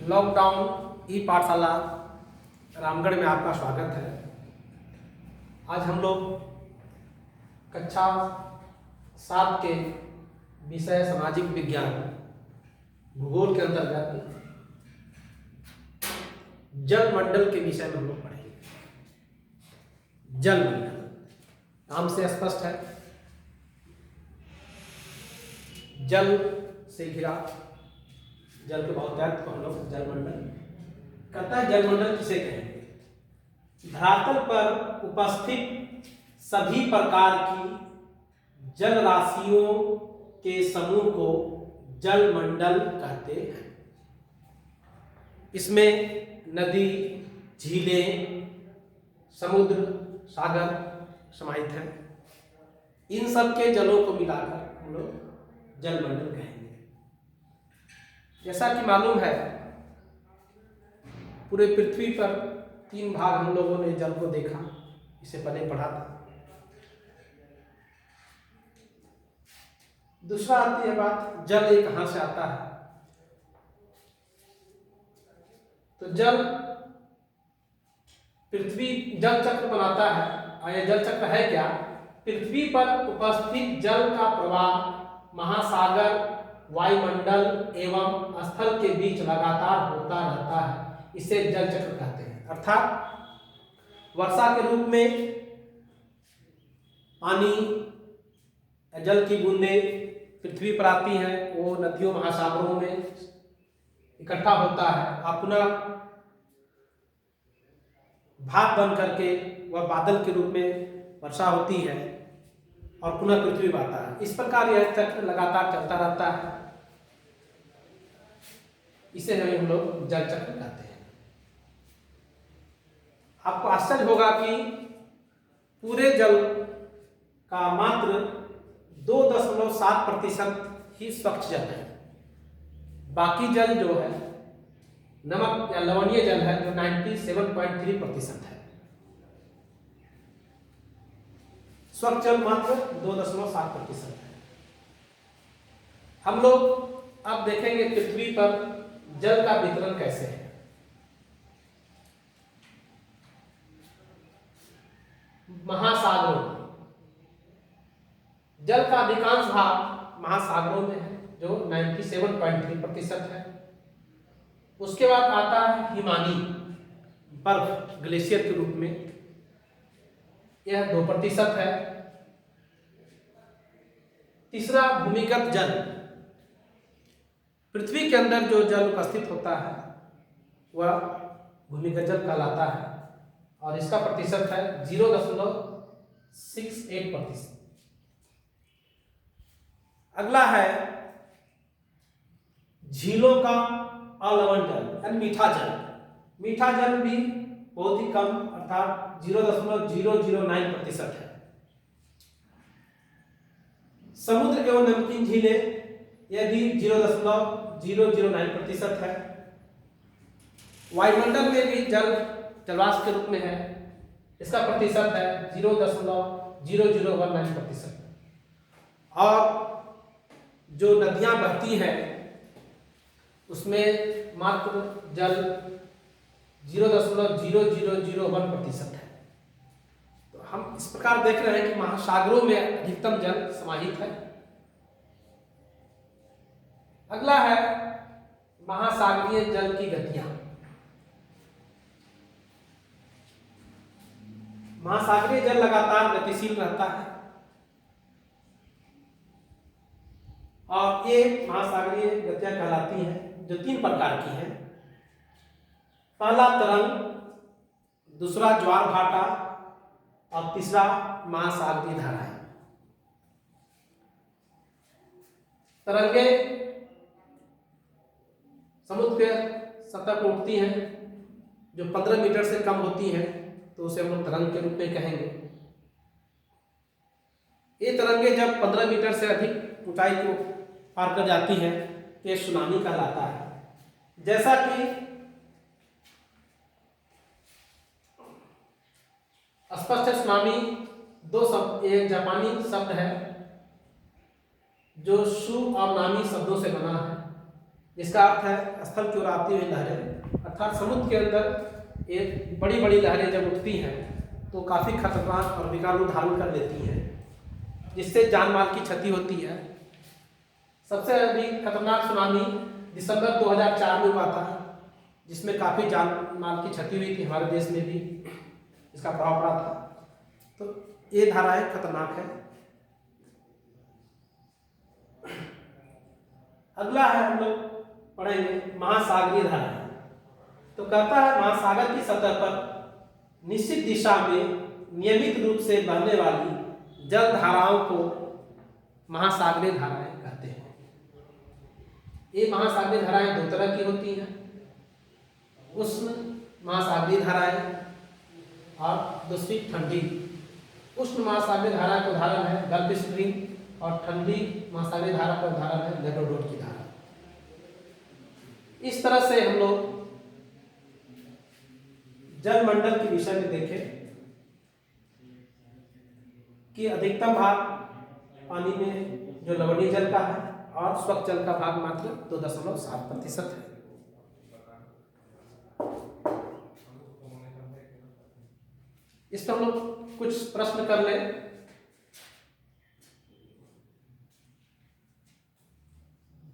Lockdown ई पाठशाला रामगढ़ में आपका स्वागत है। आज हम लोग कक्षा 7 के विषय सामाजिक विज्ञान भूगोल के अंतर्गत जल मंडल के विषय में हम लोग पढ़ेंगे। जल मंडल नाम से स्पष्ट है, जल से घिरा, जल के बहुतायत को हम लोग जलमंडल कहता है। जलमंडल किसे कहेंगे? धरातल पर उपस्थित सभी प्रकार की जल राशियों के समूह को जलमंडल कहते हैं। इसमें नदी, झीलें, समुद्र, सागर समाहित हैं। इन सब के जलों को मिलाकर हम लोग जलमंडल कहेंगे। जैसा कि मालूम है, पूरे पृथ्वी पर 3 भाग हम लोगों ने जल को देखा, इसे पहले पढ़ा था। दूसरा आती है बात, जल ये कहाँ से आता है? तो जल पृथ्वी जल चक्र बनाता है। और यह जल चक्र है क्या? पृथ्वी पर उपस्थित जल का प्रवाह महासागर, वायुमंडल एवं स्थल के बीच लगातार होता रहता है। इसे जल चक्र कहते हैं। अर्थात वर्षा के रूप में पानी, जल की बूंदें पृथ्वी पर आती हैं, वो नदियों महासागरों में इकट्ठा होता है और पुनः भाप बन करके वह बादल के रूप में वर्षा होती है और पुनः पृथ्वी पर आता है। इस प्रकार यह चक्र लगातार चलता रहता है। इसे हम लोग जल चक्र कहते हैं। आपको आश्चर्य होगा कि पूरे जल का मात्र 2.7% ही स्वच्छ जल है। बाकी जल जो है नमक या लवणीय जल है, जो 97.3% है। स्वच्छ जल मात्र 2.7% है। हम लोग अब देखेंगे पृथ्वी पर जल का वितरण कैसे है। महासागरों में जल का अधिकांश भाग महासागरों में है, जो 97.3% है। उसके बाद आता है हिमानी बर्फ, ग्लेशियर के रूप में, यह 2% है। तीसरा भूमिगत जल, पृथ्वी के अंदर जो जल उपस्थित होता है वह भूमिगत जल कहलाता है और इसका प्रतिशत है 0.68%। अगला है झीलों का अलवण जल यानी मीठा जल। मीठा जल भी बहुत ही कम, अर्थात 0.009% है। समुद्र एवं नमकीन झीलें, यह भी 0.009% है। वायुमंडल में भी जल जलवाष्प के रूप में है, इसका प्रतिशत है 0.0019%। और जो नदियां बहती हैं उसमें मात्र जल 0.0001% है। तो हम इस प्रकार देख रहे हैं कि महासागरों में अधिकतम जल समाहित है। अगला है महासागरीय जल की गतियां। महासागरीय जल लगातार गतिशील रहता है और ये महासागरीय गतियां कहलाती हैं, जो 3 प्रकार की हैं। पहला तरंग, दूसरा ज्वार भाटा और तीसरा महासागरीय धाराएं। तरंगे समुद्र के सतह पर उठती हैं, जो 15 मीटर से कम होती हैं तो उसे हम लोग तरंग के रूप में कहेंगे। ये तरंगे जब 15 मीटर से अधिक ऊंचाई को पार कर जाती हैं तो ये सुनामी कहलाता है। जैसा कि स्पष्ट है, सुनामी 2 शब्द, एक जापानी शब्द है जो शु और नामी शब्दों से बना है। जिसका अर्थ है स्थल की ओर आती हुई लहरें, अर्थात समुद्र के अंदर एक बड़ी बड़ी लहरें जब उठती हैं तो काफ़ी खतरनाक और विकराल रूप धारण कर लेती हैं, जिससे जान माल की क्षति होती है। सबसे अधिक खतरनाक सुनामी दिसंबर 2004 में हुआ था, जिसमें काफ़ी जान माल की क्षति हुई थी, हमारे देश में भी इसका प्रभाव पड़ा था। तो ये धाराएं खतरनाक है। अगला है, हम लोग पढ़ेंगे महासागरीय धाराएं। तो कहता है महासागर की सतह पर निश्चित दिशा में नियमित रूप से बहने वाली जल धाराओं को महासागरीय धाराएं कहते हैं। ये महासागरीय धाराएं दो तरह की होती हैं, उष्ण महासागरीय धाराएं और दूसरी ठंडी। उष्ण महासागरीय धारा का उदाहरण है गल्फ स्ट्रीम, और ठंडी महासागरीय धारा का उदाहरण है लेब्राडोर की धारा। इस तरह से हम लोग जलमंडल के विषय में देखें कि अधिकतम भाग पानी में जो लवणीय जल का है और स्वच्छ जल का भाग मात्र 2.7% है। इस पर हम लोग कुछ प्रश्न कर लें।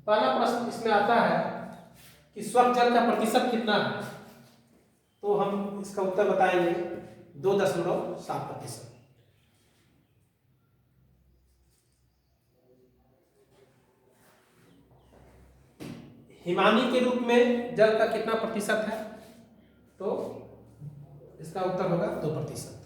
पहला प्रश्न इसमें आता है कि स्वच्छ जल का प्रतिशत कितना है, तो हम इसका उत्तर बताएंगे 2.7%। हिमानी के रूप में जल का कितना प्रतिशत है, तो इसका उत्तर होगा 2%।